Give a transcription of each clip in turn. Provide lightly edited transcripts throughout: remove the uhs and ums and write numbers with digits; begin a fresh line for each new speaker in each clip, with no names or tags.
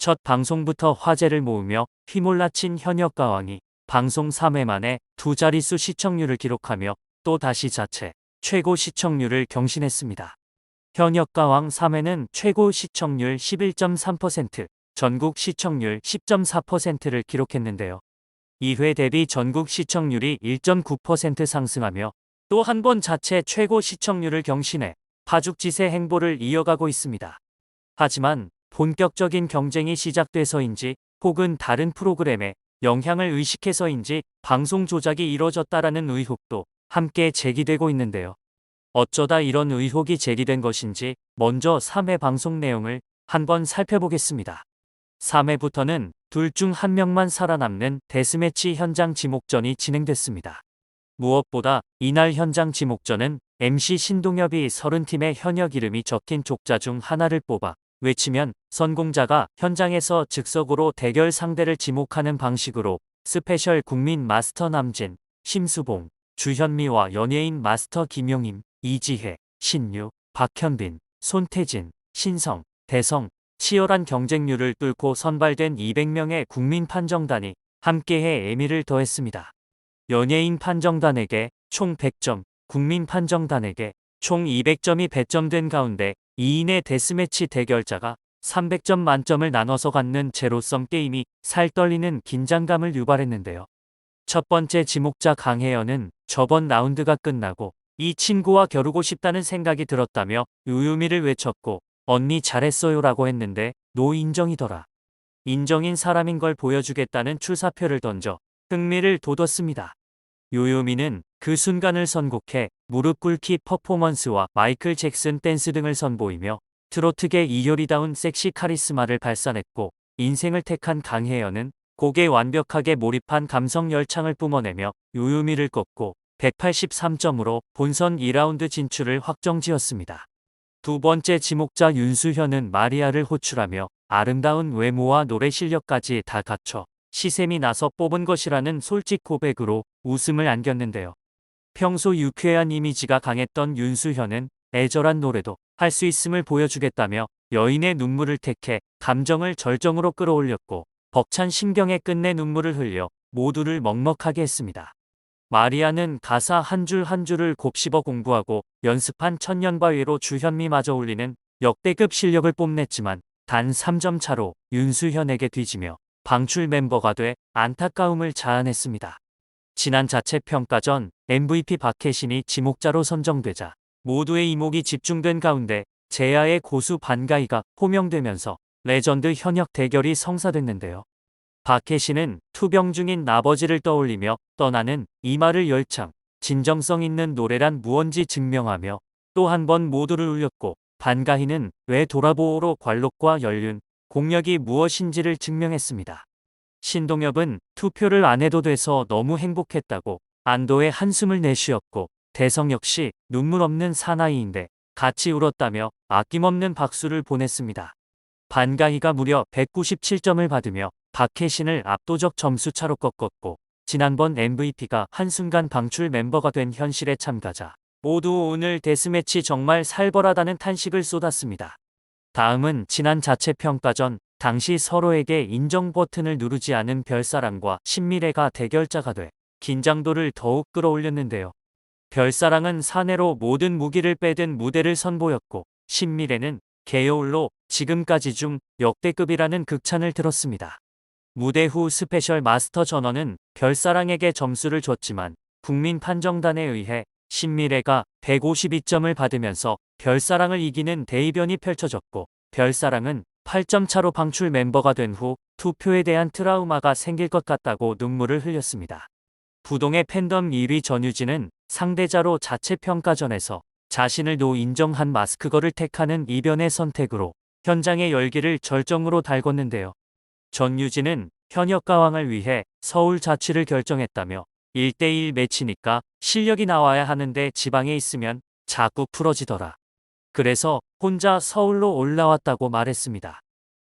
첫 방송부터 화제를 모으며 휘몰라친 현역가왕이 방송 3회 만에 두 자릿수 시청률을 기록하며 또 다시 자체 최고 시청률을 경신했습니다. 현역가왕 3회는 최고 시청률 11.3%, 전국 시청률 10.4%를 기록했는데요. 2회 대비 전국 시청률이 1.9% 상승하며 또 한 번 자체 최고 시청률을 경신해 파죽지세 행보를 이어가고 있습니다. 하지만 본격적인 경쟁이 시작돼서인지 혹은 다른 프로그램에 영향을 의식해서인지 방송 조작이 이뤄졌다라는 의혹도 함께 제기되고 있는데요. 어쩌다 이런 의혹이 제기된 것인지 먼저 3회 방송 내용을 한번 살펴보겠습니다. 3회부터는 둘 중 한 명만 살아남는 데스매치 현장 지목전이 진행됐습니다. 무엇보다 이날 현장 지목전은 MC 신동엽이 30팀의 현역 이름이 적힌 족자 중 하나를 뽑아 외치면 선공자가 현장에서 즉석으로 대결 상대를 지목하는 방식으로 스페셜 국민 마스터 남진, 심수봉, 주현미와 연예인 마스터 김용임, 이지혜, 신유, 박현빈, 손태진, 신성, 대성, 치열한 경쟁률을 뚫고 선발된 200명의 국민 판정단이 함께해 의미를 더했습니다. 연예인 판정단에게 총 100점, 국민 판정단에게 총 200점이 배점된 가운데 2인의 데스매치 대결자가 300점 만점을 나눠서 갖는 제로섬 게임이 살떨리는 긴장감을 유발했는데요. 첫 번째 지목자 강혜연은 저번 라운드가 끝나고 이 친구와 겨루고 싶다는 생각이 들었다며 유유미를 외쳤고 언니 잘했어요라고 했는데 노 인정이더라. 인정인 사람인 걸 보여주겠다는 출사표를 던져 흥미를 돋웠습니다. 요요미는 그 순간을 선곡해 무릎 꿇기 퍼포먼스와 마이클 잭슨 댄스 등을 선보이며 트로트계 이효리다운 섹시 카리스마를 발산했고 인생을 택한 강혜연은 곡에 완벽하게 몰입한 감성 열창을 뿜어내며 요요미를 꺾고 183점으로 본선 2라운드 진출을 확정지었습니다. 두 번째 지목자 윤수현은 마리아를 호출하며 아름다운 외모와 노래 실력까지 다 갖춰 시샘이 나서 뽑은 것이라는 솔직 고백으로 웃음을 안겼는데요. 평소 유쾌한 이미지가 강했던 윤수현은 애절한 노래도 할 수 있음을 보여주겠다며 여인의 눈물을 택해 감정을 절정으로 끌어올렸고 벅찬 심경에 끝내 눈물을 흘려 모두를 먹먹하게 했습니다. 마리아는 가사 한 줄 한 줄을 곱씹어 공부하고 연습한 천년바위로 주현미마저 올리는 역대급 실력을 뽐냈지만 단 3점 차로 윤수현에게 뒤지며 방출 멤버가 돼 안타까움을 자아냈습니다. 지난 자체 평가전 MVP 박혜신이 지목자로 선정되자 모두의 이목이 집중된 가운데 제야의 고수 반가이가 호명되면서 레전드 현역 대결이 성사됐는데요. 박혜신은 투병 중인 아버지를 떠올리며 떠나는 이마를 열창, 진정성 있는 노래란 무언지 증명하며 또 한 번 모두를 울렸고 반가이는 왜 돌아보오로 관록과 연륜, 공력이 무엇인지를 증명했습니다. 신동엽은 투표를 안 해도 돼서 너무 행복했다고 안도의 한숨을 내쉬었고 대성 역시 눈물 없는 사나이인데 같이 울었다며 아낌없는 박수를 보냈습니다. 반가이가 무려 197점을 받으며 박혜신을 압도적 점수차로 꺾었고 지난번 MVP가 한순간 방출 멤버가 된 현실의 참가자 모두 오늘 데스매치 정말 살벌하다는 탄식을 쏟았습니다. 다음은 지난 자체 평가전 당시 서로에게 인정 버튼을 누르지 않은 별사랑과 신미래가 대결자가 돼 긴장도를 더욱 끌어올렸는데요. 별사랑은 사내로 모든 무기를 빼든 무대를 선보였고 신미래는 개요울로 지금까지 중 역대급이라는 극찬을 들었습니다. 무대 후 스페셜 마스터 전원은 별사랑에게 점수를 줬지만 국민 판정단에 의해 신미래가 152점을 받으면서 별사랑을 이기는 대이변이 펼쳐졌고 별사랑은 8점 차로 방출 멤버가 된 후 투표에 대한 트라우마가 생길 것 같다고 눈물을 흘렸습니다. 부동의 팬덤 1위 전유진은 상대자로 자체 평가전에서 자신을 노 인정한 마스크걸을 택하는 이변의 선택으로 현장의 열기를 절정으로 달궜는데요. 전유진은 현역 가왕을 위해 서울 자취를 결정했다며 1대1 매치니까 실력이 나와야 하는데 지방에 있으면 자꾸 풀어지더라. 그래서 혼자 서울로 올라왔다고 말했습니다.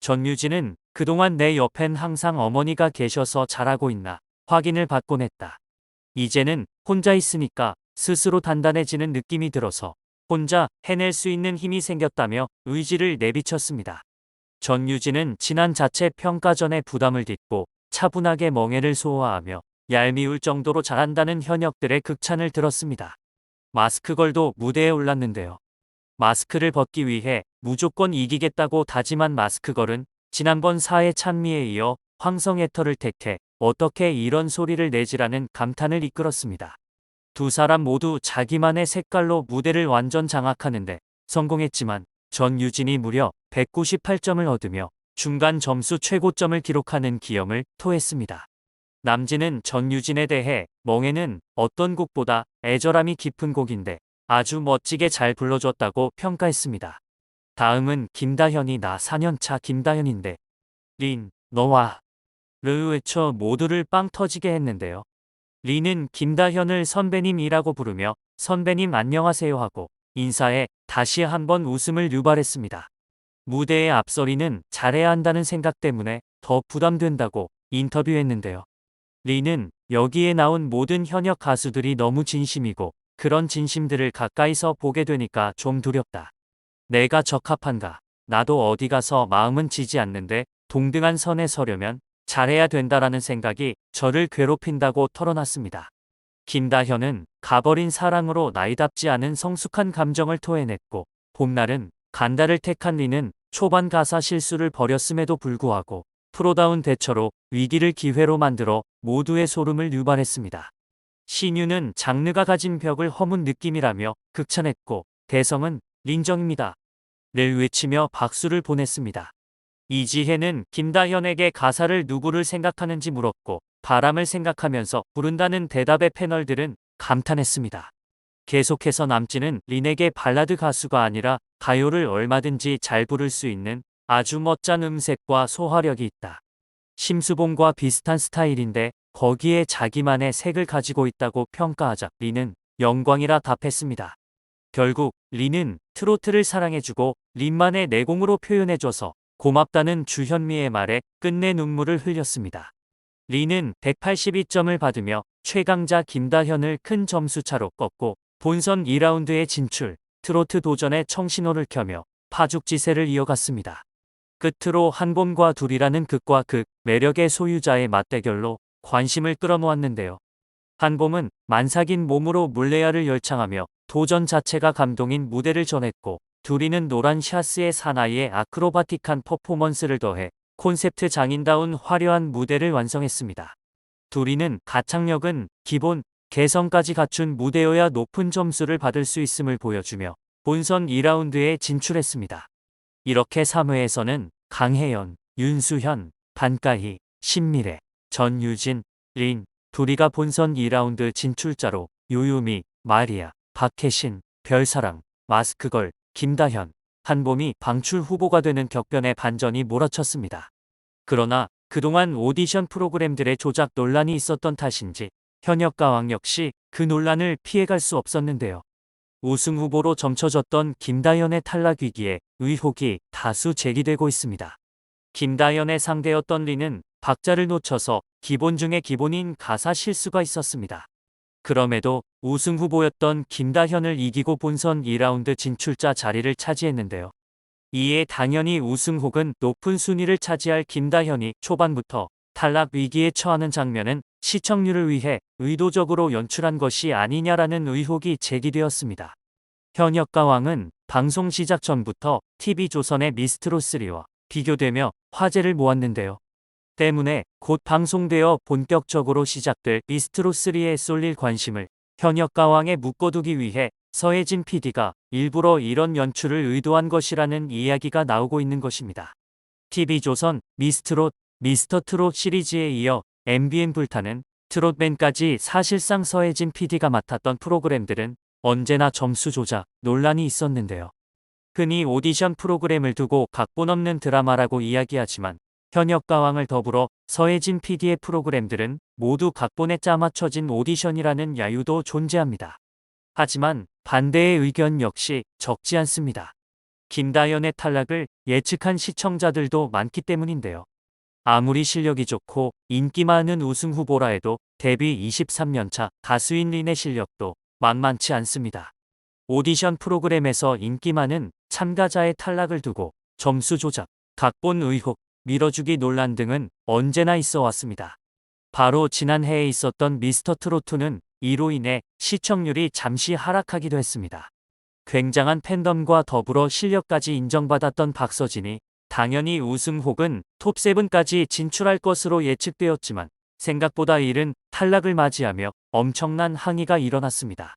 전유진은 그동안 내 옆엔 항상 어머니가 계셔서 잘하고 있나 확인을 받곤 했다. 이제는 혼자 있으니까 스스로 단단해지는 느낌이 들어서 혼자 해낼 수 있는 힘이 생겼다며 의지를 내비쳤습니다. 전유진은 지난 자체 평가 전에 부담을 딛고 차분하게 멍해를 소화하며 얄미울 정도로 잘한다는 현역들의 극찬을 들었습니다. 마스크걸도 무대에 올랐는데요. 마스크를 벗기 위해 무조건 이기겠다고 다짐한 마스크걸은 지난번 사회 찬미에 이어 황성애터를 택해 어떻게 이런 소리를 내지라는 감탄을 이끌었습니다. 두 사람 모두 자기만의 색깔로 무대를 완전 장악하는데 성공했지만 전유진이 무려 198점을 얻으며 중간 점수 최고점을 기록하는 기염을 토했습니다. 남진은 전유진에 대해 멍에는 어떤 곡보다 애절함이 깊은 곡인데 아주 멋지게 잘 불러줬다고 평가했습니다. 다음은 김다현이 나 4년차 김다현인데 린, 너와 를 외쳐 모두를 빵 터지게 했는데요. 린은 김다현을 선배님이라고 부르며 선배님 안녕하세요 하고 인사에 다시 한번 웃음을 유발했습니다. 무대의 앞서리는 잘해야 한다는 생각 때문에 더 부담된다고 인터뷰했는데요. 린은 여기에 나온 모든 현역 가수들이 너무 진심이고 그런 진심들을 가까이서 보게 되니까 좀 두렵다. 내가 적합한가? 나도 어디 가서 마음은 지지 않는데 동등한 선에 서려면 잘해야 된다라는 생각이 저를 괴롭힌다고 털어놨습니다. 김다현은 가버린 사랑으로 나이답지 않은 성숙한 감정을 토해냈고 봄날은 간다를 택한 린은 초반 가사 실수를 벌였음에도 불구하고 프로다운 대처로 위기를 기회로 만들어 모두의 소름을 유발했습니다. 신유는 장르가 가진 벽을 허문 느낌이라며 극찬했고 대성은 린정입니다. 를 외치며 박수를 보냈습니다. 이지혜는 김다현에게 가사를 누구를 생각하는지 물었고 바람을 생각하면서 부른다는 대답에 패널들은 감탄했습니다. 계속해서 남진은 린에게 발라드 가수가 아니라 가요를 얼마든지 잘 부를 수 있는 아주 멋진 음색과 소화력이 있다. 심수봉과 비슷한 스타일인데 거기에 자기만의 색을 가지고 있다고 평가하자 린은 영광이라 답했습니다. 결국 린은 트로트를 사랑해주고 린만의 내공으로 표현해줘서 고맙다는 주현미의 말에 끝내 눈물을 흘렸습니다. 린은 182점을 받으며 최강자 김다현을 큰 점수차로 꺾고 본선 2라운드에 진출, 트로트 도전에 청신호를 켜며 파죽지세를 이어갔습니다. 끝으로 한봄과 둘이라는 극과 극, 매력의 소유자의 맞대결로 관심을 끌어모았는데요. 한봄은 만삭인 몸으로 물레야를 열창하며 도전 자체가 감동인 무대를 전했고 둘이는 노란 샤스의 사나이의 아크로바틱한 퍼포먼스를 더해 콘셉트 장인다운 화려한 무대를 완성했습니다. 둘이는 가창력은 기본, 개성까지 갖춘 무대여야 높은 점수를 받을 수 있음을 보여주며 본선 2라운드에 진출했습니다. 이렇게 3회에서는 강혜연, 윤수현, 반가희, 신미래, 전유진, 린, 둘이가 본선 2라운드 진출자로 요요미, 마리아, 박혜신, 별사랑, 마스크걸, 김다현, 한봄이 방출 후보가 되는 격변의 반전이 몰아쳤습니다. 그러나 그동안 오디션 프로그램들의 조작 논란이 있었던 탓인지 현역가왕 역시 그 논란을 피해갈 수 없었는데요. 우승 후보로 점쳐졌던 김다현의 탈락 위기에 의혹이 다수 제기되고 있습니다. 김다현의 상대였던 린은 박자를 놓쳐서 기본 중에 기본인 가사 실수가 있었습니다. 그럼에도 우승 후보였던 김다현을 이기고 본선 2라운드 진출자 자리를 차지했는데요. 이에 당연히 우승 혹은 높은 순위를 차지할 김다현이 초반부터 탈락 위기에 처하는 장면은 시청률을 위해 의도적으로 연출한 것이 아니냐라는 의혹이 제기되었습니다. 현역가왕은 방송 시작 전부터 TV조선의 미스트롯3와 비교되며 화제를 모았는데요. 때문에 곧 방송되어 본격적으로 시작될 미스트롯3에 쏠릴 관심을 현역가왕에 묶어두기 위해 서혜진 PD가 일부러 이런 연출을 의도한 것이라는 이야기가 나오고 있는 것입니다. TV조선 미스트롯, 미스터트롯 시리즈에 이어 MBN 불타는 트롯맨까지 사실상 서혜진 PD가 맡았던 프로그램들은 언제나 점수 조작 논란이 있었는데요. 흔히 오디션 프로그램을 두고 각본 없는 드라마라고 이야기하지만 현역가왕을 더불어 서혜진 PD의 프로그램들은 모두 각본에 짜맞춰진 오디션이라는 야유도 존재합니다. 하지만 반대의 의견 역시 적지 않습니다. 김다현의 탈락을 예측한 시청자들도 많기 때문인데요. 아무리 실력이 좋고 인기 많은 우승 후보라 해도 데뷔 23년차 가수인 린의 실력도 만만치 않습니다. 오디션 프로그램에서 인기 많은 참가자의 탈락을 두고 점수 조작, 각본 의혹, 밀어주기 논란 등은 언제나 있어 왔습니다. 바로 지난해에 있었던 미스터 트롯2는 이로 인해 시청률이 잠시 하락하기도 했습니다. 굉장한 팬덤과 더불어 실력까지 인정받았던 박서진이 당연히 우승 혹은 톱7까지 진출할 것으로 예측되었지만 생각보다 이른 탈락을 맞이하며 엄청난 항의가 일어났습니다.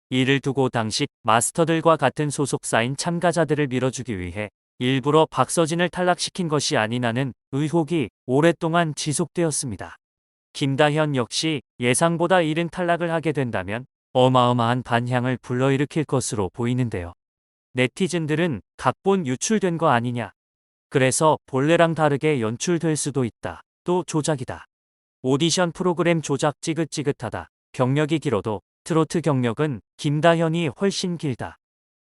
이를 두고 당시 마스터들과 같은 소속사인 참가자들을 밀어주기 위해 일부러 박서진을 탈락시킨 것이 아니냐는 의혹이 오랫동안 지속되었습니다. 김다현 역시 예상보다 이른 탈락을 하게 된다면 어마어마한 반향을 불러일으킬 것으로 보이는데요. 네티즌들은 각본 유출된 거 아니냐. 그래서 본래랑 다르게 연출될 수도 있다. 또 조작이다. 오디션 프로그램 조작 찌긋찌긋하다. 경력이 길어도 트로트 경력은 김다현이 훨씬 길다.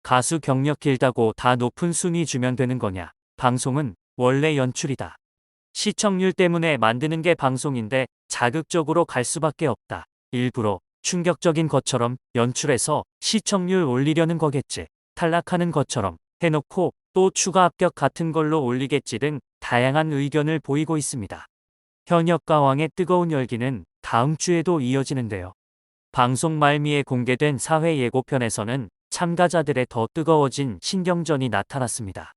가수 경력 길다고 다 높은 순위 주면 되는 거냐. 방송은 원래 연출이다. 시청률 때문에 만드는 게 방송인데 자극적으로 갈 수밖에 없다. 일부러 충격적인 것처럼 연출해서 시청률 올리려는 거겠지. 탈락하는 것처럼 해놓고 또 추가 합격 같은 걸로 올리겠지 등 다양한 의견을 보이고 있습니다. 현역가왕의 뜨거운 열기는 다음 주에도 이어지는데요. 방송 말미에 공개된 사회 예고편에서는 참가자들의 더 뜨거워진 신경전이 나타났습니다.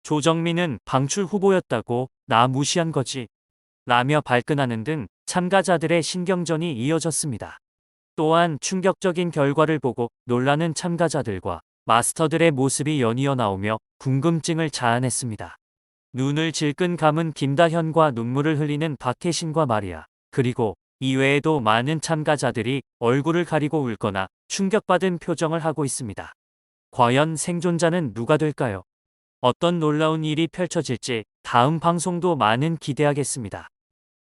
조정민은 방출 후보였다고 나 무시한 거지 라며 발끈하는 등 참가자들의 신경전이 이어졌습니다. 또한 충격적인 결과를 보고 놀라는 참가자들과 마스터들의 모습이 연이어 나오며 궁금증을 자아냈습니다. 눈을 질끈 감은 김다현과 눈물을 흘리는 박혜신과 마리아, 그리고 이외에도 많은 참가자들이 얼굴을 가리고 울거나 충격받은 표정을 하고 있습니다. 과연 생존자는 누가 될까요? 어떤 놀라운 일이 펼쳐질지 다음 방송도 많은 기대하겠습니다.